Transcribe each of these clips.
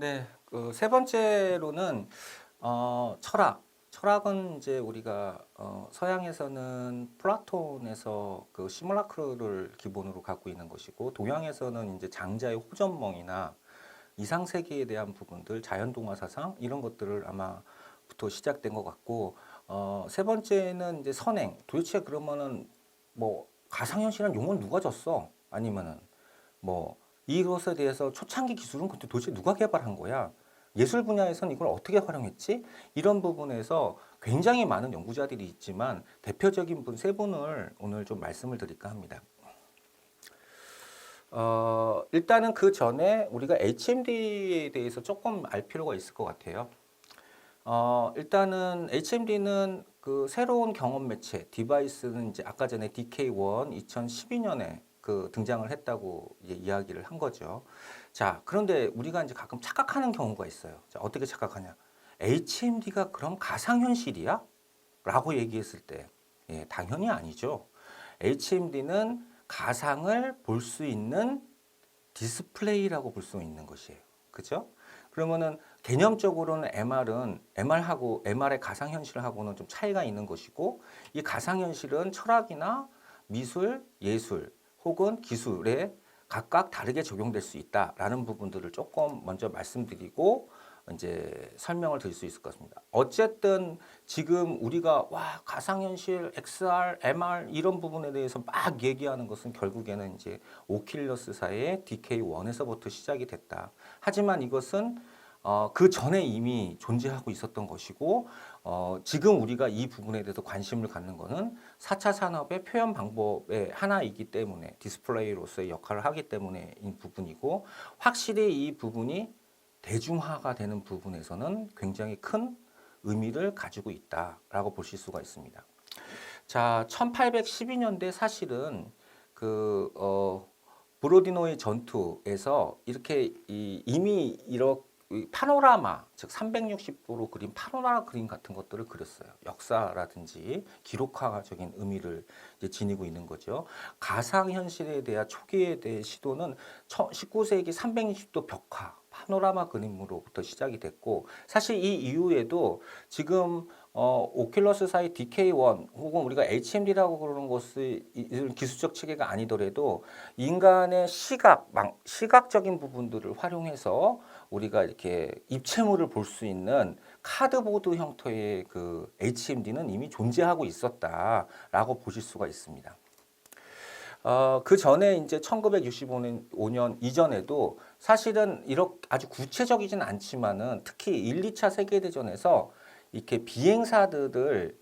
네, 그 세 번째로는 철학. 철학은 이제 우리가 서양에서는 플라톤에서 그 시뮬라크를 기본으로 갖고 있는 것이고, 동양에서는 이제 장자의 호전몽이나 이상 세계에 대한 부분들, 자연동화 사상 이런 것들을 아마부터 시작된 것 같고, 세 번째는 이제 선행. 도대체 그러면은 뭐 가상현실이라는 용어는 누가 줬어? 아니면은 뭐 이것에 대해서 초창기 기술은 근데 도대체 누가 개발한 거야? 예술 분야에서는 이걸 어떻게 활용했지? 이런 부분에서 굉장히 많은 연구자들이 있지만 대표적인 분 세 분을 오늘 좀 말씀을 드릴까 합니다. 일단은 그 전에 우리가 HMD에 대해서 조금 알 필요가 있을 것 같아요. 일단은 HMD는 그 새로운 경험 매체 디바이스는 이제 아까 전에 DK1 2012년에 그 등장을 했다고 이제 이야기를 한 거죠. 자, 그런데 우리가 이제 가끔 착각하는 경우가 있어요. 자, 어떻게 착각하냐? HMD가 그럼 가상현실이야? 라고 얘기했을 때, 예, 당연히 아니죠. HMD는 가상을 볼 수 있는 디스플레이라고 볼 수 있는 것이에요. 그죠? 그러면은 개념적으로는 MR의 가상현실하고는 좀 차이가 있는 것이고, 이 가상현실은 철학이나 미술, 예술 혹은 기술에 각각 다르게 적용될 수 있다라는 부분들을 조금 먼저 말씀드리고 이제 설명을 드릴 수 있을 것 같습니다. 어쨌든 지금 우리가 와 가상현실, XR, MR 이런 부분에 대해서 막 얘기하는 것은 결국에는 이제 오킬러스사의 DK1에서부터 시작이 됐다. 하지만 이것은 그 전에 이미 존재하고 있었던 것이고 지금 우리가 이 부분에 대해서 관심을 갖는 것은 4차 산업의 표현 방법의 하나이기 때문에 디스플레이로서의 역할을 하기 때문에인 부분이고 확실히 이 부분이 대중화가 되는 부분에서는 굉장히 큰 의미를 가지고 있다라고 보실 수가 있습니다. 자, 1812년대 사실은 그 보로디노의 전투에서 이렇게 이미 이렇게 파노라마, 즉 360도로 그린 파노라마 그림 같은 것들을 그렸어요. 역사라든지 기록화적인 의미를 이제 지니고 있는 거죠. 가상현실에 대한 초기에 대한 시도는 19세기 360도 벽화, 파노라마 그림으로부터 시작이 됐고 사실 이 이후에도 지금 오큘러스사의 DK1 혹은 우리가 HMD라고 그러는 것이 기술적 체계가 아니더라도 인간의 시각적인 부분들을 활용해서 우리가 이렇게 입체물을 볼 수 있는 카드보드 형태의 그 HMD는 이미 존재하고 있었다라고 보실 수가 있습니다. 그 전에 이제 1965년 이전에도 사실은 이렇게 아주 구체적이진 않지만은 특히 1, 2차 세계대전에서 이렇게 비행사들을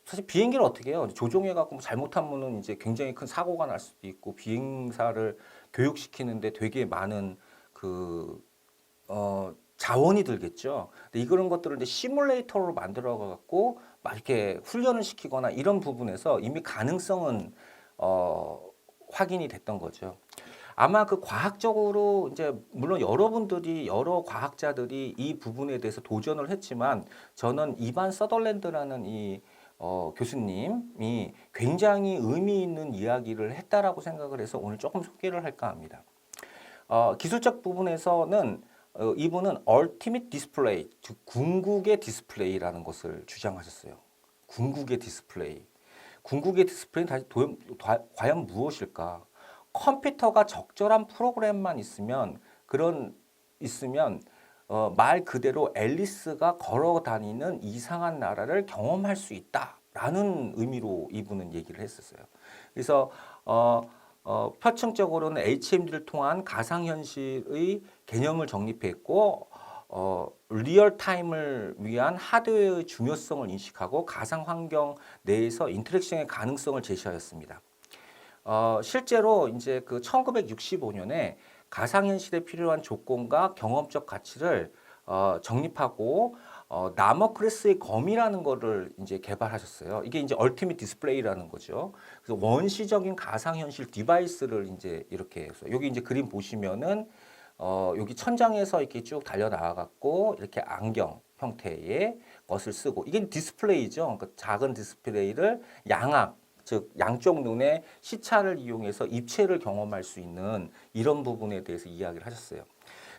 사실 비행기를 어떻게 해요? 조종해 갖고 뭐 잘못하면은 이제 굉장히 큰 사고가 날 수도 있고 비행사를 교육시키는데 되게 많은 그 자원이 들겠죠. 근데 이런 것들을 이제 시뮬레이터로 만들어 갖고 막 이렇게 훈련을 시키거나 이런 부분에서 이미 가능성은 어, 확인이 됐던 거죠. 아마 그 과학적으로 이제 물론 여러 과학자들이 이 부분에 대해서 도전을 했지만 저는 이반 서덜랜드라는 이 교수님이 굉장히 의미 있는 이야기를 했다라고 생각을 해서 오늘 조금 소개를 할까 합니다. 기술적 부분에서는 이분은 Ultimate Display, 즉 궁극의 디스플레이라는 것을 주장하셨어요. 궁극의 디스플레이. 궁극의 디스플레이는 과연 무엇일까? 컴퓨터가 적절한 프로그램만 있으면 말 그대로 앨리스가 걸어 다니는 이상한 나라를 경험할 수 있다라는 의미로 이분은 얘기를 했었어요. 그래서 표층적으로는 HMD를 통한 가상현실의 개념을 정립했고 리얼타임을 위한 하드웨어의 중요성을 인식하고 가상 환경 내에서 인터랙션의 가능성을 제시하였습니다. 실제로 이제 그 1965년에 가상현실에 필요한 조건과 경험적 가치를 정립하고 나머크레스의 검이라는 거를 이제 개발하셨어요. 이게 이제 얼티밋 디스플레이라는 거죠. 그래서 원시적인 가상현실 디바이스를 이제 이렇게 해서 여기 이제 그림 보시면은 여기 천장에서 이렇게 쭉 달려 나와 갖고 이렇게 안경 형태의 것을 쓰고 이게 디스플레이죠. 그러니까 작은 디스플레이를 양악 즉 양쪽 눈의 시차를 이용해서 입체를 경험할 수 있는 이런 부분에 대해서 이야기를 하셨어요.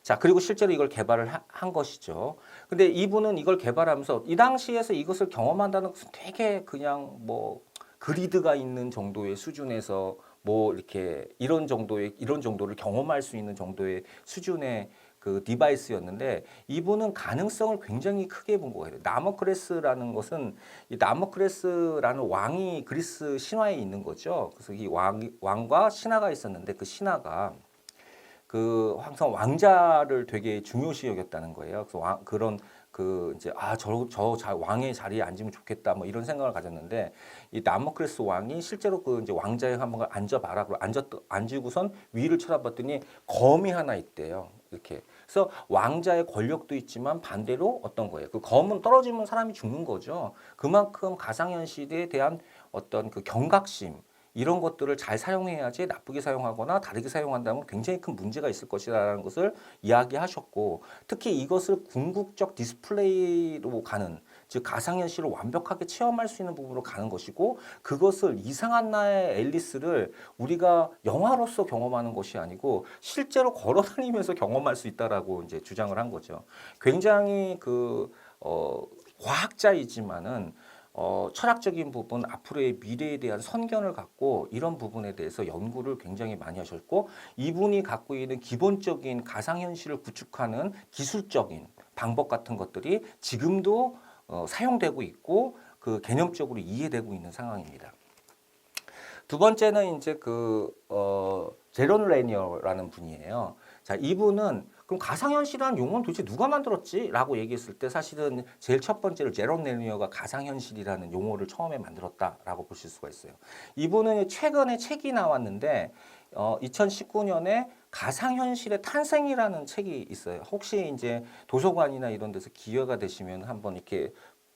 자, 그리고 실제로 이걸 개발을 한 것이죠. 근데 이분은 이걸 개발하면서 이 당시에서 이것을 경험한다는 것은 되게 그냥 뭐 그리드가 있는 정도의 수준에서 뭐 이렇게 이런 정도를 경험할 수 있는 정도의 수준의 그 디바이스였는데 이분은 가능성을 굉장히 크게 본 거예요. 나머크레스라는 것은 이 나머크레스라는 왕이 그리스 신화에 있는 거죠. 그래서 이 왕과 신하가 있었는데 그 신하가 그 항상 왕자를 되게 중요시 여겼다는 거예요. 그래서 그런 그 이제 왕의 자리에 앉으면 좋겠다 뭐 이런 생각을 가졌는데 이 나머크레스 왕이 실제로 그 이제 왕자에 한번 앉아봐라. 그리고 앉으고선 위를 쳐다봤더니 검이 하나 있대요. 이렇게. 그래서 왕자의 권력도 있지만 반대로 어떤 거예요. 그 검은 떨어지면 사람이 죽는 거죠. 그만큼 가상현실에 대한 어떤 그 경각심 이런 것들을 잘 사용해야지 나쁘게 사용하거나 다르게 사용한다면 굉장히 큰 문제가 있을 것이라는 것을 이야기하셨고 특히 이것을 궁극적 디스플레이로 가는 즉 가상현실을 완벽하게 체험할 수 있는 부분으로 가는 것이고 그것을 이상한 나의 앨리스를 우리가 영화로서 경험하는 것이 아니고 실제로 걸어다니면서 경험할 수 있다라고 이제 주장을 한 거죠. 굉장히 과학자이지만은 철학적인 부분, 앞으로의 미래에 대한 선견을 갖고 이런 부분에 대해서 연구를 굉장히 많이 하셨고 이분이 갖고 있는 기본적인 가상현실을 구축하는 기술적인 방법 같은 것들이 지금도 사용되고 있고 그 개념적으로 이해되고 있는 상황입니다. 두 번째는 이제 제론 레니어라는 분이에요. 자, 이분은 그럼 가상현실이라는 용어는 도대체 누가 만들었지? 라고 얘기했을 때 사실은 제일 첫 번째로 제론 레니어가 가상현실이라는 용어를 처음에 만들었다라고 보실 수가 있어요. 이분은 최근에 책이 나왔는데 2019년에 가상현실의 탄생이라는 책이 있어요. 혹시 이제 도서관이나 이런 데서 기회가 되시면 한번 이렇게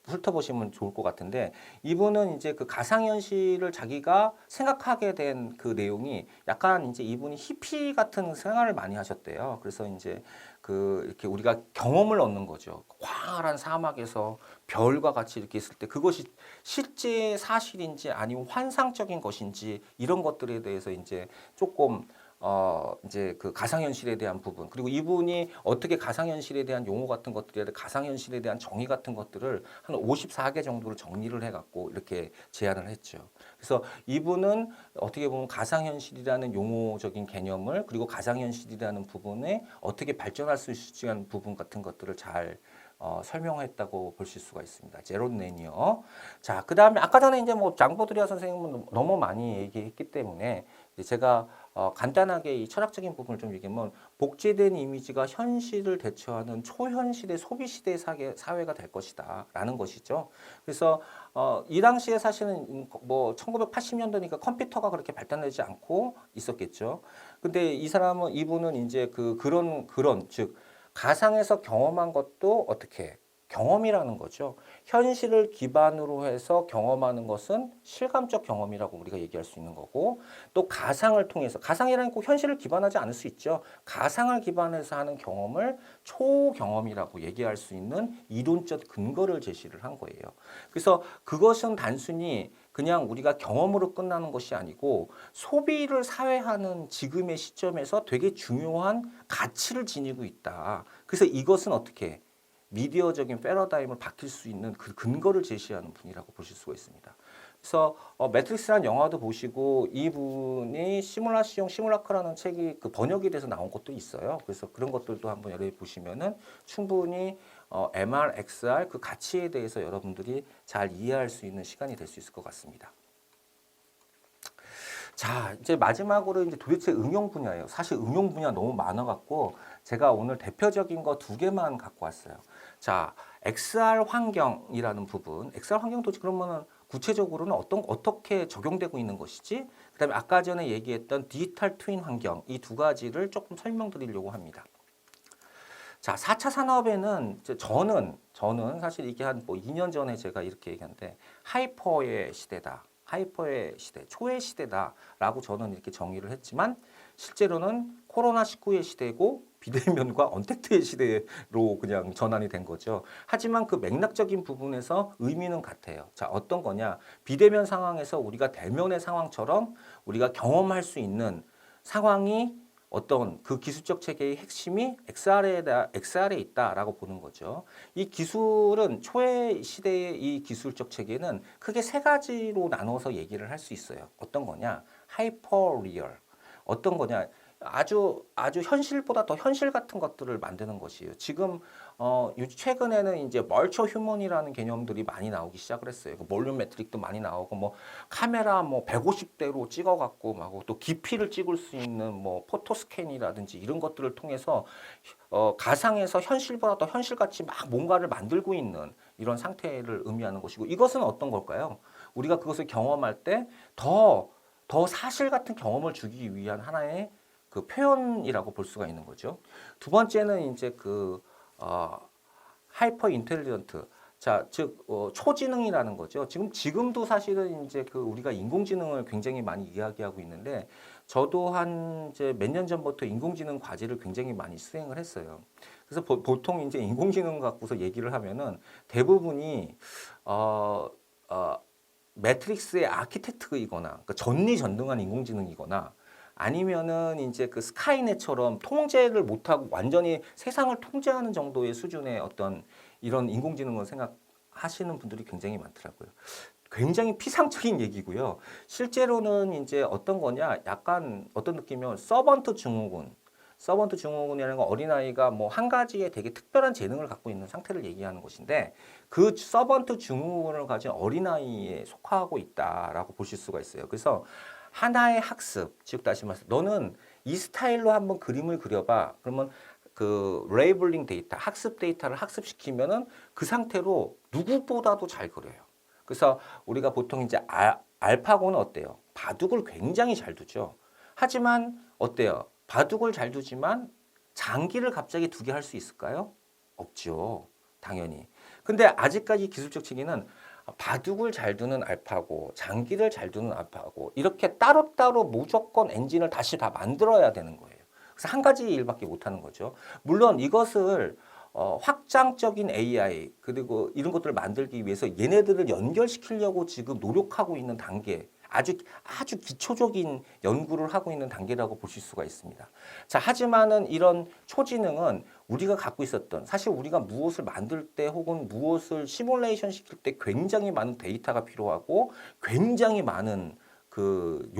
훑어보시면 좋을 것 같은데 이분은 이제 그 가상현실을 자기가 생각하게 된 그 내용이 약간 이제 이분이 히피 같은 생활을 많이 하셨대요. 그래서 이제 이렇게 우리가 경험을 얻는 거죠. 광활한 사막에서 별과 같이 이렇게 있을 때 그것이 실제 사실인지 아니면 환상적인 것인지 이런 것들에 대해서 이제 조금 이제 그 가상현실에 대한 부분 그리고 이분이 어떻게 가상현실에 대한 용어 같은 것들에 대한 가상현실에 대한 정의 같은 것들을 한 54개 정도로 정리를 해갖고 이렇게 제안을 했죠. 그래서 이분은 어떻게 보면 가상현실이라는 용어적인 개념을 그리고 가상현실이라는 부분에 어떻게 발전할 수 있을지한 부분 같은 것들을 잘 설명했다고 보실 수가 있습니다. 제론 레니어. 자, 그 다음에 아까 전에 이제 뭐 장보드리아 선생님은 너무 많이 얘기했기 때문에 제가 간단하게 이 철학적인 부분을 좀 얘기하면 복제된 이미지가 현실을 대처하는 초현실의 소비 시대 사회가 될 것이다 라는 것이죠. 그래서 이 당시에 사실은 뭐 1980년도니까 컴퓨터가 그렇게 발달되지 않고 있었겠죠. 근데 이분은 이제 그런 즉 가상에서 경험한 것도 어떻게 경험이라는 거죠. 현실을 기반으로 해서 경험하는 것은 실감적 경험이라고 우리가 얘기할 수 있는 거고 또 가상을 통해서 가상이라는 꼭 현실을 기반하지 않을 수 있죠. 가상을 기반해서 하는 경험을 초경험이라고 얘기할 수 있는 이론적 근거를 제시를 한 거예요. 그래서 그것은 단순히 그냥 우리가 경험으로 끝나는 것이 아니고 소비를 사회하는 지금의 시점에서 되게 중요한 가치를 지니고 있다. 그래서 이것은 어떻게 미디어적인 패러다임을 바뀔 수 있는 그 근거를 제시하는 분이라고 보실 수가 있습니다. 그래서 매트릭스라는 영화도 보시고 이분이 시뮬라크라는 책이 그 번역이 돼서 나온 것도 있어요. 그래서 그런 것들도 한번 여러분이 보시면은 충분히 MR, XR 그 가치에 대해서 여러분들이 잘 이해할 수 있는 시간이 될 수 있을 것 같습니다. 자, 이제 마지막으로 이제 도대체 응용 분야예요. 사실 응용 분야 너무 많아갖고 제가 오늘 대표적인 거 두 개만 갖고 왔어요. 자, XR 환경이라는 부분. XR 환경도 그러면은 구체적으로는 어떻게 적용되고 있는 것이지? 그다음에 아까 전에 얘기했던 디지털 트윈 환경 이 두 가지를 조금 설명드리려고 합니다. 자, 4차 산업에는 저는 사실 이게 한 뭐 2년 전에 제가 이렇게 얘기했는데 하이퍼의 시대다. 하이퍼의 시대, 초의 시대다라고 저는 이렇게 정의를 했지만 실제로는 코로나19의 시대고 비대면과 언택트의 시대로 그냥 전환이 된 거죠. 하지만 그 맥락적인 부분에서 의미는 같아요. 자, 어떤 거냐? 비대면 상황에서 우리가 대면의 상황처럼 우리가 경험할 수 있는 상황이 어떤 그 기술적 체계의 핵심이 XR에 있다라고 보는 거죠. 이 기술은 초의 시대의 이 기술적 체계는 크게 세 가지로 나눠서 얘기를 할 수 있어요. 어떤 거냐? 하이퍼 리얼. 어떤 거냐? 아주 현실보다 더 현실 같은 것들을 만드는 것이에요. 지금 최근에는 이제 멀처 휴먼이라는 개념들이 많이 나오기 시작을 했어요. 그 볼륨 매트릭도 많이 나오고 뭐 카메라 뭐 150대로 찍어갖고 막 또 깊이를 찍을 수 있는 뭐 포토 스캔이라든지 이런 것들을 통해서 가상에서 현실보다 더 현실같이 막 뭔가를 만들고 있는 이런 상태를 의미하는 것이고 이것은 어떤 걸까요? 우리가 그것을 경험할 때 더 사실 같은 경험을 주기 위한 하나의 그 표현이라고 볼 수가 있는 거죠. 두 번째는 이제 하이퍼 인텔리전트. 자, 즉 초지능이라는 거죠. 지금도 사실은 이제 그 우리가 인공지능을 굉장히 많이 이야기하고 있는데 저도 한 이제 몇 년 전부터 인공지능 과제를 굉장히 많이 수행을 했어요. 그래서 보통 이제 인공지능 갖고서 얘기를 하면은 대부분이 어, 어, 매트릭스의 아키텍트이거나 그러니까 전리전능한 인공지능이거나 아니면은 이제 그 스카이넷처럼 통제를 못하고 완전히 세상을 통제하는 정도의 수준의 어떤 이런 인공지능을 생각하시는 분들이 굉장히 많더라고요. 굉장히 피상적인 얘기고요. 실제로는 이제 어떤 거냐, 약간 어떤 느낌이면 서번트 증후군이라는 건 어린아이가 뭐 한 가지에 되게 특별한 재능을 갖고 있는 상태를 얘기하는 것인데 그 서번트 증후군을 가진 어린아이에 속하고 있다라고 보실 수가 있어요. 그래서 하나의 학습, 즉 다시 말해서 너는 이 스타일로 한번 그림을 그려봐. 그러면 그 레이블링 데이터, 학습 데이터를 학습시키면은 그 상태로 누구보다도 잘 그려요. 그래서 우리가 보통 이제 알파고는 어때요? 바둑을 굉장히 잘 두죠. 하지만 어때요? 바둑을 잘 두지만 장기를 갑자기 두게 할 수 있을까요? 없죠. 당연히. 근데 아직까지 기술적 체계는 바둑을 잘 두는 알파고, 장기를 잘 두는 알파고 이렇게 따로따로 무조건 엔진을 다시 다 만들어야 되는 거예요. 그래서 한 가지 일밖에 못 하는 거죠. 물론 이것을 확장적인 AI 그리고 이런 것들을 만들기 위해서 얘네들을 연결시키려고 지금 노력하고 있는 단계 아주 기초적인 연구를 하고 있는 단계라고 보실 수가 있습니다. 자, 하지만은 이런 초지능은 우리가 갖고 있었던 사실 우리가 무엇을 만들 때 혹은 무엇을 시뮬레이션 시킬 때 굉장히 많은 데이터가 필요하고 굉장히 많은 그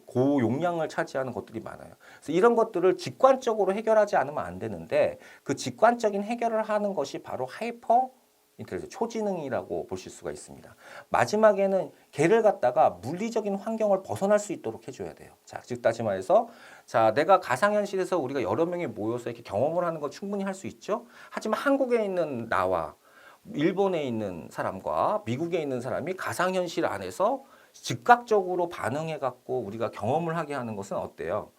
고용량을 차지하는 것들이 많아요. 그래서 이런 것들을 직관적으로 해결하지 않으면 안 되는데 그 직관적인 해결을 하는 것이 바로 하이퍼 인텔리전스 초지능이라고 보실 수가 있습니다. 마지막에는 걔를 갖다가 물리적인 환경을 벗어날 수 있도록 해줘야 돼요. 자, 즉 다시 말해서 자, 내가 가상현실에서 우리가 여러 명이 모여서 이렇게 경험을 하는 거 충분히 할 수 있죠. 하지만 한국에 있는 나와 일본에 있는 사람과 미국에 있는 사람이 가상현실 안에서 즉각적으로 반응해갖고 우리가 경험을 하게 하는 것은 어때요?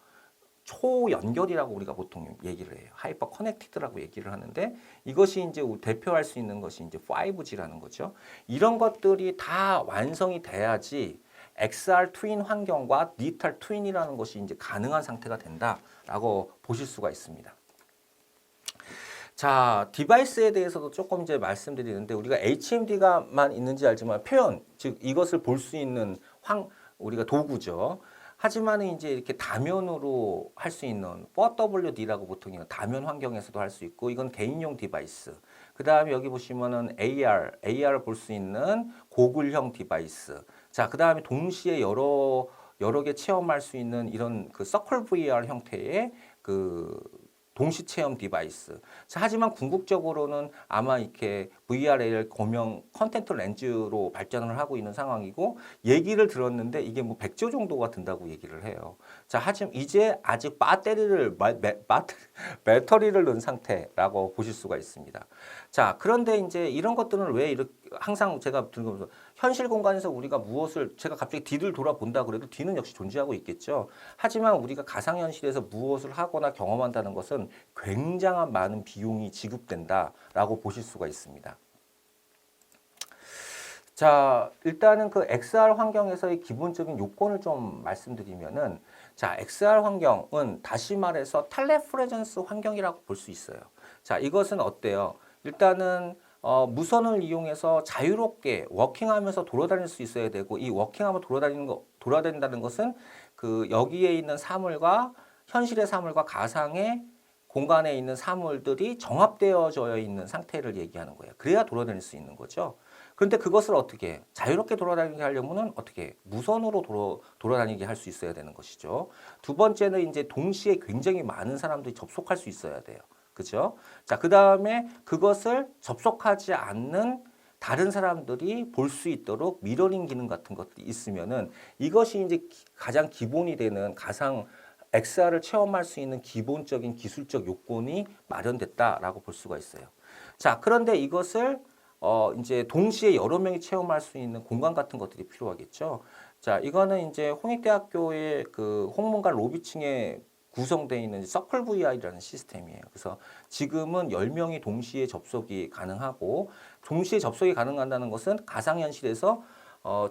초연결이라고 우리가 보통 얘기를 해요. 하이퍼 커넥티드라고 얘기를 하는데 이것이 이제 대표할 수 있는 것이 이제 5G라는 거죠. 이런 것들이 다 완성이 돼야지 XR 트윈 환경과 디지털 트윈이라는 것이 이제 가능한 상태가 된다라고 보실 수가 있습니다. 자, 디바이스에 대해서도 조금 이제 말씀드리는데 우리가 HMD가만 있는지 알지만 표현, 즉 이것을 볼 수 있는 우리가 도구죠. 하지만 이제 이렇게 다면으로 할 수 있는 4WD라고 보통 다면 환경에서도 할 수 있고 이건 개인용 디바이스. 그 다음에 여기 보시면은 AR을 볼 수 있는 고글형 디바이스. 자, 그 다음에 동시에 여러 개 체험할 수 있는 이런 그 서클 VR 형태의 그 동시 체험 디바이스. 자, 하지만 궁극적으로는 아마 이렇게 VR을 고명 컨텐트 렌즈로 발전을 하고 있는 상황이고 얘기를 들었는데 이게 뭐 100조 정도가 든다고 얘기를 해요. 자, 하지만 이제 아직 배터리를 넣은 상태라고 보실 수가 있습니다. 자, 그런데 이제 이런 것들은 왜 이렇게 항상 제가 들으면서 현실 공간에서 우리가 무엇을 제가 갑자기 뒤를 돌아본다 그래도 뒤는 역시 존재하고 있겠죠. 하지만 우리가 가상현실에서 무엇을 하거나 경험한다는 것은 굉장한 많은 비용이 지급된다라고 보실 수가 있습니다. 자, 일단은 그 XR 환경에서의 기본적인 요건을 좀 말씀드리면은 자, XR 환경은 다시 말해서 텔레프레전스 환경이라고 볼 수 있어요. 자, 이것은 어때요? 일단은 무선을 이용해서 자유롭게 워킹하면서 돌아다닐 수 있어야 되고 이 워킹하며 돌아다닌다는 것은 그 여기에 있는 사물과 현실의 사물과 가상의 공간에 있는 사물들이 정합되어져 있는 상태를 얘기하는 거예요. 그래야 돌아다닐 수 있는 거죠. 그런데 그것을 어떻게 자유롭게 돌아다니게 하려면은 어떻게 무선으로 돌아다니게 할 수 있어야 되는 것이죠. 두 번째는 이제 동시에 굉장히 많은 사람들이 접속할 수 있어야 돼요. 그죠? 자, 그 다음에 그것을 접속하지 않는 다른 사람들이 볼 수 있도록 미러링 기능 같은 것들이 있으면은 이것이 이제 가장 기본이 되는 가상 XR을 체험할 수 있는 기본적인 기술적 요건이 마련됐다라고 볼 수가 있어요. 자, 그런데 이것을 이제 동시에 여러 명이 체험할 수 있는 공간 같은 것들이 필요하겠죠. 자, 이거는 이제 홍익대학교의 그 홍문관 로비층에 구성되어 있는 서클 VR이라는 시스템이에요. 그래서 지금은 10명이 동시에 접속이 가능하고 동시에 접속이 가능하다는 것은 가상현실에서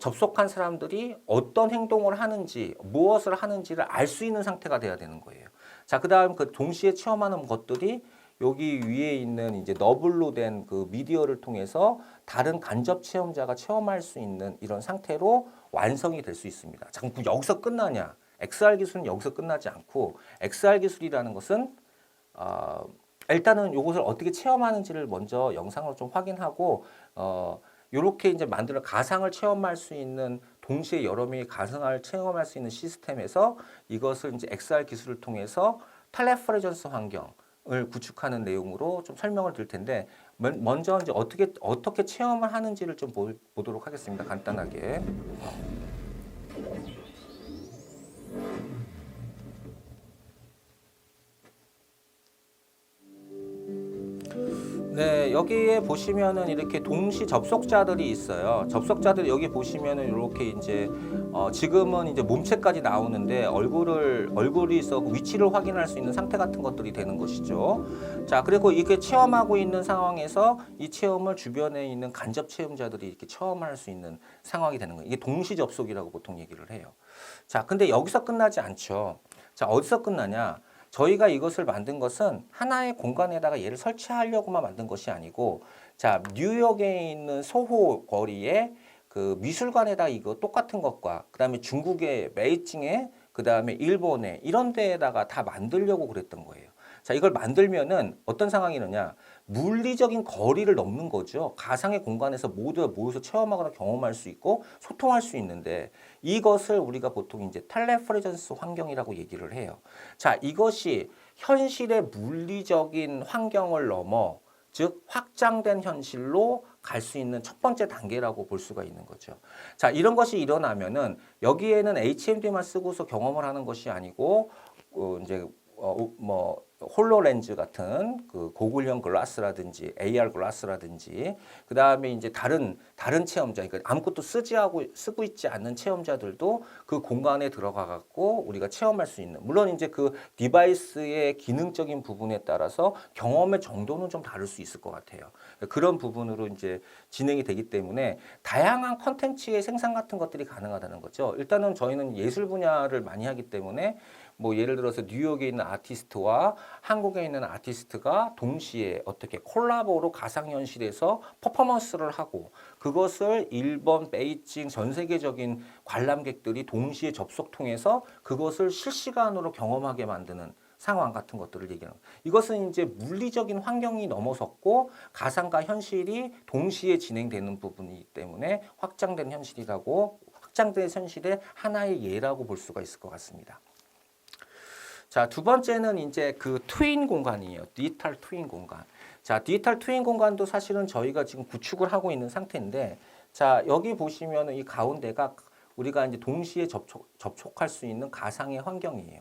접속한 사람들이 어떤 행동을 하는지, 무엇을 하는지를 알 수 있는 상태가 돼야 되는 거예요. 자, 그 다음 그 동시에 체험하는 것들이 여기 위에 있는 이제 너블로 된 그 미디어를 통해서 다른 간접 체험자가 체험할 수 있는 이런 상태로 완성이 될 수 있습니다. 자꾸 여기서 끝나냐? XR 기술은 여기서 끝나지 않고 XR 기술이라는 것은 일단은 이것을 어떻게 체험하는지를 먼저 영상으로 좀 확인하고 이렇게 이제 만들어 가상을 체험할 수 있는 동시에 여러 명이 가상을 체험할 수 있는 시스템에서 이것을 이제 XR 기술을 통해서 텔레퍼레전스 환경을 구축하는 내용으로 좀 설명을 드릴 텐데 먼저 이제 어떻게 체험을 하는지를 좀 보도록 하겠습니다. 간단하게. 네, 여기에 보시면은 이렇게 동시 접속자들이 있어요. 접속자들 여기 보시면은 이렇게 이제 지금은 이제 몸체까지 나오는데 얼굴이 있어 위치를 확인할 수 있는 상태 같은 것들이 되는 것이죠. 자, 그리고 이게 체험하고 있는 상황에서 이 체험을 주변에 있는 간접 체험자들이 이렇게 체험할 수 있는 상황이 되는 거예요. 이게 동시 접속이라고 보통 얘기를 해요. 자, 근데 여기서 끝나지 않죠. 자, 어디서 끝나냐? 저희가 이것을 만든 것은 하나의 공간에다가 얘를 설치하려고만 만든 것이 아니고, 자, 뉴욕에 있는 소호 거리에 그 미술관에다 이거 똑같은 것과, 그 다음에 중국의 베이징에, 그 다음에 일본에 이런 데에다가 다 만들려고 그랬던 거예요. 자, 이걸 만들면은 어떤 상황이느냐? 물리적인 거리를 넘는 거죠. 가상의 공간에서 모두 모여서 체험하거나 경험할 수 있고 소통할 수 있는데 이것을 우리가 보통 이제 텔레퍼레전스 환경이라고 얘기를 해요. 자, 이것이 현실의 물리적인 환경을 넘어 즉 확장된 현실로 갈 수 있는 첫 번째 단계라고 볼 수가 있는 거죠. 자, 이런 것이 일어나면은 여기에는 HMD만 쓰고서 경험을 하는 것이 아니고 이제 뭐 홀로렌즈 같은 그 고글형 글라스라든지 AR 글라스라든지 그 다음에 이제 다른 체험자, 그러니까 아무것도 쓰고 있지 않는 체험자들도 그 공간에 들어가 갖고 우리가 체험할 수 있는, 물론 이제 그 디바이스의 기능적인 부분에 따라서 경험의 정도는 좀 다를 수 있을 것 같아요. 그런 부분으로 이제 진행이 되기 때문에 다양한 컨텐츠의 생산 같은 것들이 가능하다는 거죠. 일단은 저희는 예술 분야를 많이 하기 때문에 뭐 예를 들어서 뉴욕에 있는 아티스트와 한국에 있는 아티스트가 동시에 어떻게 콜라보로 가상현실에서 퍼포먼스를 하고 그것을 일본, 베이징 전 세계적인 관람객들이 동시에 접속 통해서 그것을 실시간으로 경험하게 만드는 상황 같은 것들을 얘기하는 거예요. 이것은 이제 물리적인 환경이 넘어섰고 가상과 현실이 동시에 진행되는 부분이기 때문에 확장된 현실의 하나의 예라고 볼 수가 있을 것 같습니다. 자, 두 번째는 이제 그 트윈 공간이에요. 디지털 트윈 공간. 자, 디지털 트윈 공간도 사실은 저희가 지금 구축을 하고 있는 상태인데, 자, 여기 보시면은 이 가운데가 우리가 이제 동시에 접촉할 수 있는 가상의 환경이에요.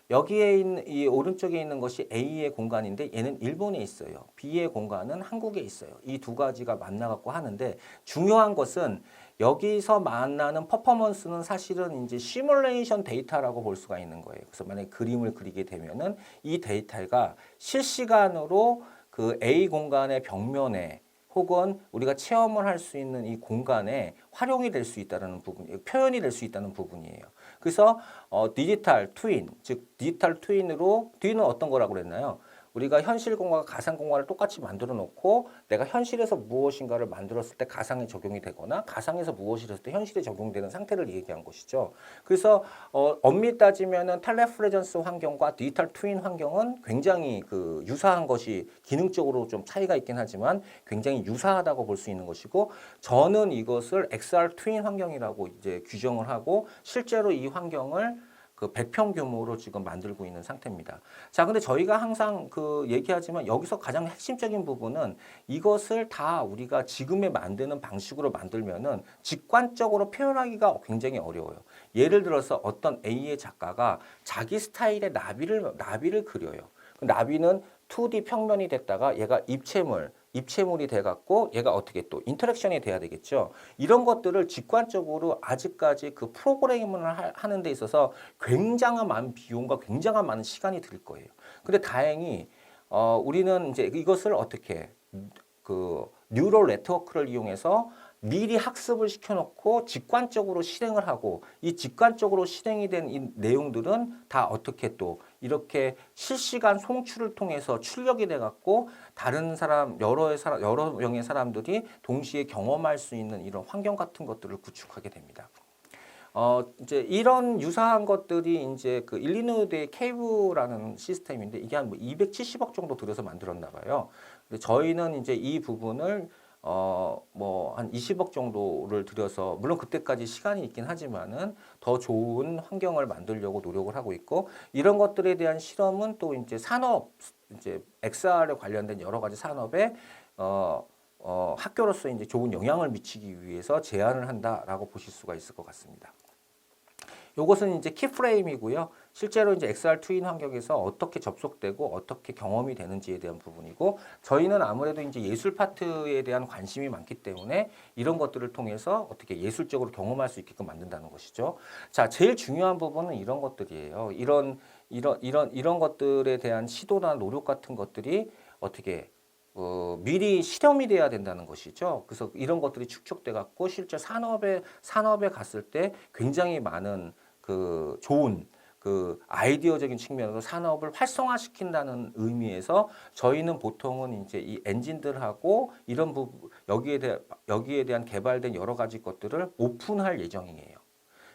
여기에 있는 이 오른쪽에 있는 것이 A의 공간인데 얘는 일본에 있어요. B의 공간은 한국에 있어요. 이 두 가지가 만나갖고 하는데 중요한 것은 여기서 만나는 퍼포먼스는 사실은 이제 시뮬레이션 데이터라고 볼 수가 있는 거예요. 그래서 만약에 그림을 그리게 되면은 이 데이터가 실시간으로 그 A 공간의 벽면에 혹은 우리가 체험을 할 수 있는 이 공간에 활용이 될 수 있다는 부분, 표현이 될 수 있다는 부분이에요. 그래서 디지털 트윈, 즉 디지털 트윈으로 트윈은 어떤 거라고 그랬나요? 우리가 현실 공간과 가상 공간을 똑같이 만들어 놓고 내가 현실에서 무엇인가를 만들었을 때 가상에 적용이 되거나 가상에서 무엇이 됐을 때 현실에 적용되는 상태를 얘기한 것이죠. 그래서 엄밀히 따지면은 텔레프레전스 환경과 디지털 트윈 환경은 굉장히 그 유사한 것이 기능적으로 좀 차이가 있긴 하지만 굉장히 유사하다고 볼 수 있는 것이고 저는 이것을 XR 트윈 환경이라고 이제 규정을 하고 실제로 이 환경을 그 100평 규모로 지금 만들고 있는 상태입니다. 자, 근데 저희가 항상 그 얘기하지만 여기서 가장 핵심적인 부분은 이것을 다 우리가 지금의 만드는 방식으로 만들면은 직관적으로 표현하기가 굉장히 어려워요. 예를 들어서 어떤 A의 작가가 자기 스타일의 나비를 그려요. 그 나비는 2D 평면이 됐다가 얘가 입체물이 돼갖고 얘가 어떻게 또 인터랙션이 돼야 되겠죠. 이런 것들을 직관적으로 아직까지 그 프로그래밍을 하는 데 있어서 굉장한 많은 비용과 굉장한 많은 시간이 들 거예요. 근데 다행히 우리는 이제 이것을 어떻게 그 뉴럴 네트워크를 이용해서 미리 학습을 시켜놓고 직관적으로 실행을 하고 이 직관적으로 실행이 된 이 내용들은 다 어떻게 또 이렇게 실시간 송출을 통해서 출력이 돼갖고 다른 사람 여러 명의 사람들이 동시에 경험할 수 있는 이런 환경 같은 것들을 구축하게 됩니다. 이제 이런 유사한 것들이 이제 그 일리노이드의 케이브라는 시스템인데 이게 한 뭐 270억 정도 들여서 만들었나 봐요. 근데 저희는 이제 이 부분을 뭐 한 20억 정도를 들여서 물론 그때까지 시간이 있긴 하지만은 더 좋은 환경을 만들려고 노력을 하고 있고 이런 것들에 대한 실험은 또 이제 이제 XR에 관련된 여러 가지 산업에 학교로서 이제 좋은 영향을 미치기 위해서 제안을 한다라고 보실 수가 있을 것 같습니다. 요것은 이제 키프레임이고요. 실제로 이제 XR 트윈 환경에서 어떻게 접속되고 어떻게 경험이 되는지에 대한 부분이고 저희는 아무래도 이제 예술 파트에 대한 관심이 많기 때문에 이런 것들을 통해서 어떻게 예술적으로 경험할 수 있게끔 만든다는 것이죠. 자, 제일 중요한 부분은 이런 것들이에요. 이런 것들에 대한 시도나 노력 같은 것들이 어떻게 미리 실험이 돼야 된다는 것이죠. 그래서 이런 것들이 축적돼 갖고 실제 산업에 갔을 때 굉장히 많은 그 좋은 그 아이디어적인 측면으로 산업을 활성화시킨다는 의미에서 저희는 보통은 이제 이 엔진들하고 이런 부분 여기에 대한 개발된 여러 가지 것들을 오픈할 예정이에요.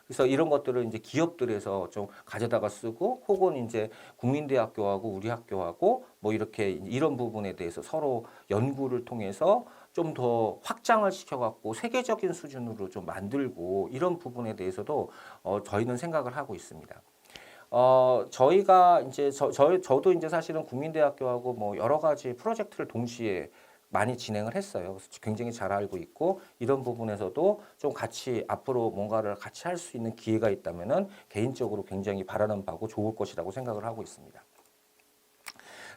그래서 이런 것들을 이제 기업들에서 좀 가져다가 쓰고 혹은 이제 국민대학교하고 우리 학교하고 뭐 이렇게 이런 부분에 대해서 서로 연구를 통해서 좀 더 확장을 시켜갖고 세계적인 수준으로 좀 만들고 이런 부분에 대해서도 저희는 생각을 하고 있습니다. 저희가 이제 저도 이제 사실은 국민대학교하고 뭐 여러 가지 프로젝트를 동시에 많이 진행을 했어요. 그래서 굉장히 잘 알고 있고 이런 부분에서도 좀 같이 앞으로 뭔가를 같이 할 수 있는 기회가 있다면은 개인적으로 굉장히 바라는 바고 좋을 것이라고 생각을 하고 있습니다.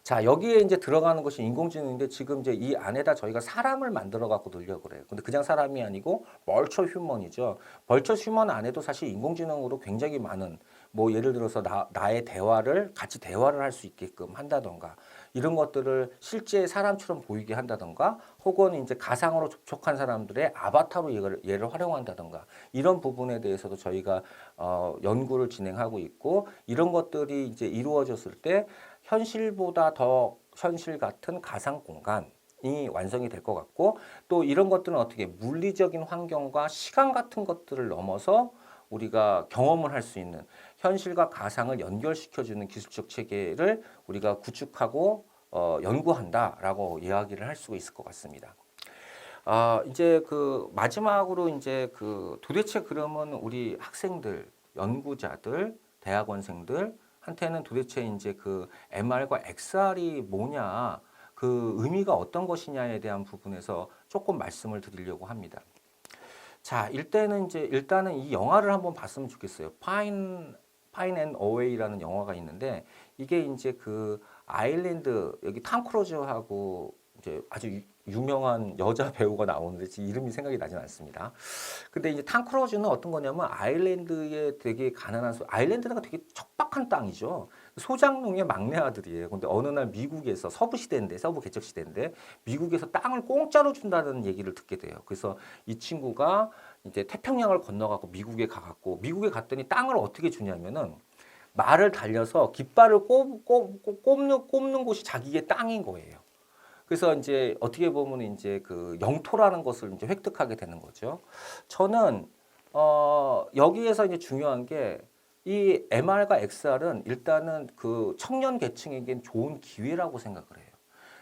자, 여기에 이제 들어가는 것이 인공지능인데 지금 이제 이 안에다 저희가 사람을 만들어 갖고 넣으려고 그래요. 근데 그냥 사람이 아니고 벌처 휴먼이죠. 벌처 휴먼 안에도 사실 인공지능으로 굉장히 많은 뭐 예를 들어서 나의 같이 대화를 할 수 있게끔 한다던가 이런 것들을 실제 사람처럼 보이게 한다던가 혹은 이제 가상으로 접촉한 사람들의 아바타로 얘를 활용한다던가 이런 부분에 대해서도 저희가 연구를 진행하고 있고 이런 것들이 이제 이루어졌을 때 현실보다 더 현실 같은 가상 공간이 완성이 될 것 같고 또 이런 것들은 어떻게 물리적인 환경과 시간 같은 것들을 넘어서 우리가 경험을 할 수 있는 현실과 가상을 연결시켜주는 기술적 체계를 우리가 구축하고 연구한다라고 이야기를 할 수 있을 것 같습니다. 이제 그 마지막으로 이제 그 도대체 그러면 우리 학생들, 연구자들, 대학원생들 한테는 도대체 이제 그 MR과 XR이 뭐냐, 그 의미가 어떤 것이냐에 대한 부분에서 조금 말씀을 드리려고 합니다. 자, 일단은 이 영화를 한번 봤으면 좋겠어요. 파인 앤 어웨이라는 영화가 있는데 이게 이제 그 아일랜드 여기 탐 크루즈하고 이제 아주 유명한 여자 배우가 나오는데 지금 이름이 생각이 나진 않습니다. 근데 이제 탐 크루즈는 어떤 거냐면 아일랜드에 되게 아일랜드가 되게 척박한 땅이죠. 소장농의 막내 아들이에요. 근데 어느 날 미국에서 서부 개척 시대인데 미국에서 땅을 공짜로 준다는 얘기를 듣게 돼요. 그래서 이 친구가 이제 태평양을 건너가고 미국에 가갖고 미국에 갔더니 땅을 어떻게 주냐면은 말을 달려서 깃발을 꼽는 곳이 자기의 땅인 거예요. 그래서 이제 어떻게 보면 이제 그 영토라는 것을 이제 획득하게 되는 거죠. 저는 여기에서 이제 중요한 게 이 MR과 XR은 일단은 그 청년 계층에겐 좋은 기회라고 생각을 해요.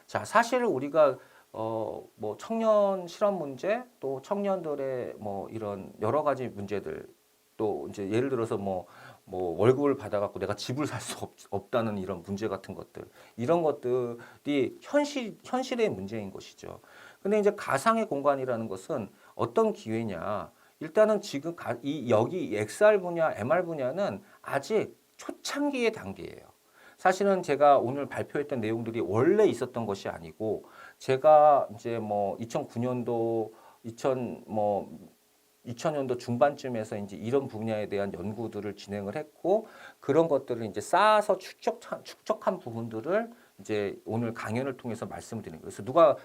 자, 사실 우리가 뭐 청년 실업 문제 또 청년들의 뭐 이런 여러 가지 문제들 또 이제 예를 들어서 뭐 월급을 받아갖고 내가 집을 살 수 없다는 이런 문제 같은 것들 이런 것들이 현실의 문제인 것이죠. 근데 이제 가상의 공간이라는 것은 어떤 기회냐? 일단은 지금 여기 XR 분야, MR 분야는 아직 초창기의 단계예요. 사실은 제가 오늘 발표했던 내용들이 원래 있었던 것이 아니고 제가 이제 뭐 2009년도 2000년도 중반쯤에서 이제 이런 분야에 대한 연구들을 진행을 했고 그런 것들을 이제 쌓아서 축적한 부분들을 이제 오늘 강연을 통해서 말씀을 드리는 거예요. 그래서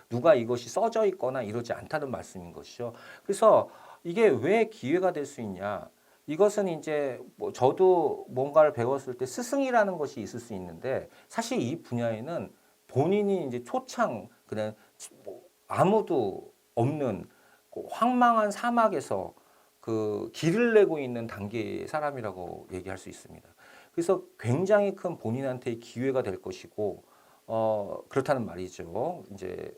누가 이것이 써져 있거나 이러지 않다는 말씀인 것이죠. 그래서 이게 왜 기회가 될 수 있냐? 이것은 이제 뭐 저도 뭔가를 배웠을 때 스승이라는 것이 있을 수 있는데 사실 이 분야에는 본인이 이제 그냥 뭐 아무도 없는 그 황망한 사막에서 그 길을 내고 있는 단계의 사람이라고 얘기할 수 있습니다. 그래서 굉장히 큰 본인한테의 기회가 될 것이고 그렇다는 말이죠. 이제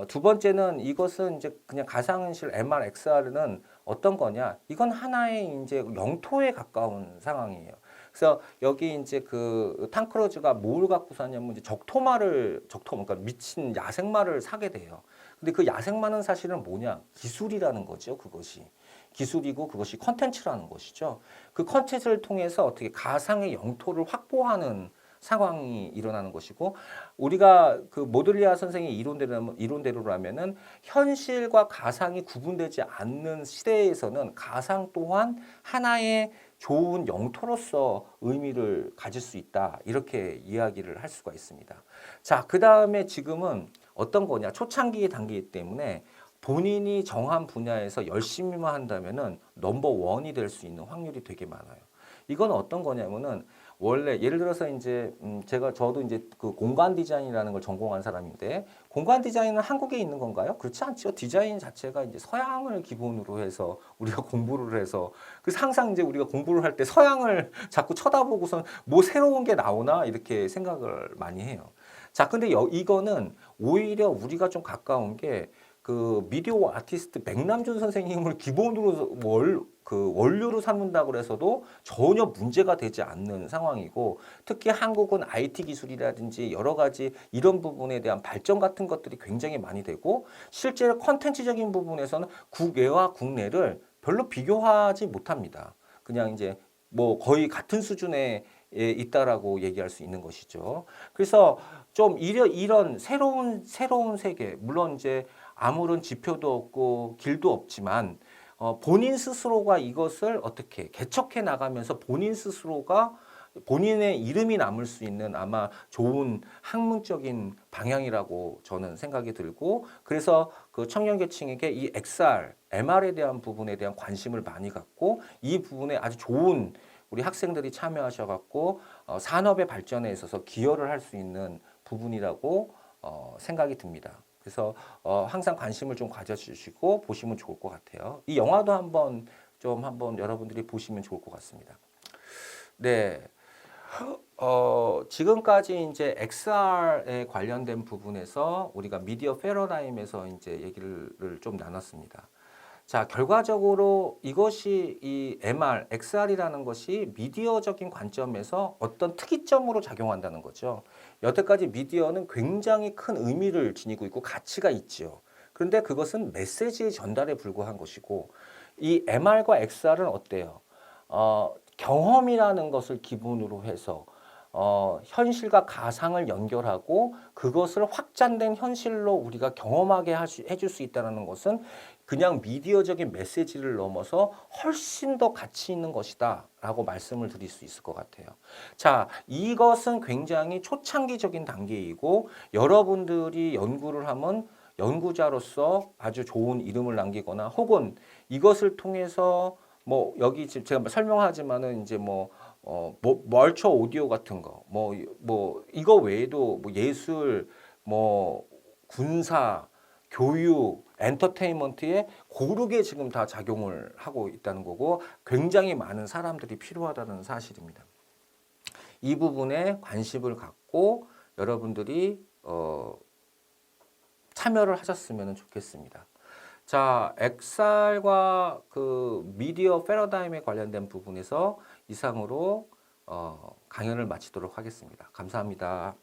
두 번째는 이것은 이제 그냥 가상현실 MR, XR은 어떤 거냐? 이건 하나의 이제 영토에 가까운 상황이에요. 그래서 여기 이제 그 탐크루즈가 뭘 갖고 사냐면 이제 그러니까 미친 야생마를 사게 돼요. 근데 그 야생마는 사실은 뭐냐? 기술이라는 거죠. 그것이. 기술이고 그것이 컨텐츠라는 것이죠. 그 컨텐츠를 통해서 어떻게 가상의 영토를 확보하는 상황이 일어나는 것이고 우리가 그 모들리아 선생의 이론대로라면은 현실과 가상이 구분되지 않는 시대에서는 가상 또한 하나의 좋은 영토로서 의미를 가질 수 있다. 이렇게 이야기를 할 수가 있습니다. 자, 그 다음에 지금은 어떤 거냐? 초창기 단계이기 때문에 본인이 정한 분야에서 열심히만 한다면은 넘버 원이 될 수 있는 확률이 되게 많아요. 이건 어떤 거냐면은 원래 예를 들어서 이제 저도 이제 그 공간 디자인이라는 걸 전공한 사람인데 공간 디자인은 한국에 있는 건가요? 그렇지 않죠. 디자인 자체가 이제 서양을 기본으로 해서 우리가 공부를 해서 그래서 항상 이제 우리가 공부를 할 때 서양을 자꾸 쳐다보고선 뭐 새로운 게 나오나 이렇게 생각을 많이 해요. 자, 근데 이거는 오히려 우리가 좀 가까운 게 그 미디어 아티스트 백남준 선생님을 기본으로 원료로 삼는다고 해서도 전혀 문제가 되지 않는 상황이고 특히 한국은 IT 기술이라든지 여러 가지 이런 부분에 대한 발전 같은 것들이 굉장히 많이 되고 실제로 컨텐츠적인 부분에서는 국외와 국내를 별로 비교하지 못합니다. 그냥 이제 뭐 거의 같은 수준에 있다라고 얘기할 수 있는 것이죠. 그래서 좀 이런 새로운 세계, 물론 이제 아무런 지표도 없고 길도 없지만 본인 스스로가 이것을 어떻게 개척해 나가면서 본인 스스로가 본인의 이름이 남을 수 있는 아마 좋은 학문적인 방향이라고 저는 생각이 들고 그래서 그 청년 계층에게 이 XR, MR에 대한 부분에 대한 관심을 많이 갖고 이 부분에 아주 좋은 우리 학생들이 참여하셔갖고 산업의 발전에 있어서 기여를 할 수 있는 부분이라고 생각이 듭니다. 그래서 항상 관심을 좀 가져주시고 보시면 좋을 것 같아요. 이 영화도 한번 여러분들이 보시면 좋을 것 같습니다. 네. 지금까지 이제 XR에 관련된 부분에서 우리가 미디어 패러다임에서 이제 얘기를 좀 나눴습니다. 자, 결과적으로 이것이 이 MR, XR이라는 것이 미디어적인 관점에서 어떤 특이점으로 작용한다는 거죠. 여태까지 미디어는 굉장히 큰 의미를 지니고 있고 가치가 있지요. 그런데 그것은 메시지의 전달에 불과한 것이고 이 MR과 XR은 어때요? 경험이라는 것을 기본으로 해서 현실과 가상을 연결하고 그것을 확장된 현실로 우리가 경험하게 해줄 수 있다는 것은 그냥 미디어적인 메시지를 넘어서 훨씬 더 가치 있는 것이다 라고 말씀을 드릴 수 있을 것 같아요. 자, 이것은 굉장히 초창기적인 단계이고 여러분들이 연구를 하면 연구자로서 아주 좋은 이름을 남기거나 혹은 이것을 통해서 뭐 여기 지금 제가 설명하지만은 이제 뭐 뭐 멀처 오디오 같은 거, 뭐 이거 외에도 뭐 예술, 뭐 군사, 교육, 엔터테인먼트에 고르게 지금 다 작용을 하고 있다는 거고 굉장히 많은 사람들이 필요하다는 사실입니다. 이 부분에 관심을 갖고 여러분들이 참여를 하셨으면 좋겠습니다. 자, 엑살과 그 미디어 패러다임에 관련된 부분에서 이상으로 강연을 마치도록 하겠습니다. 감사합니다.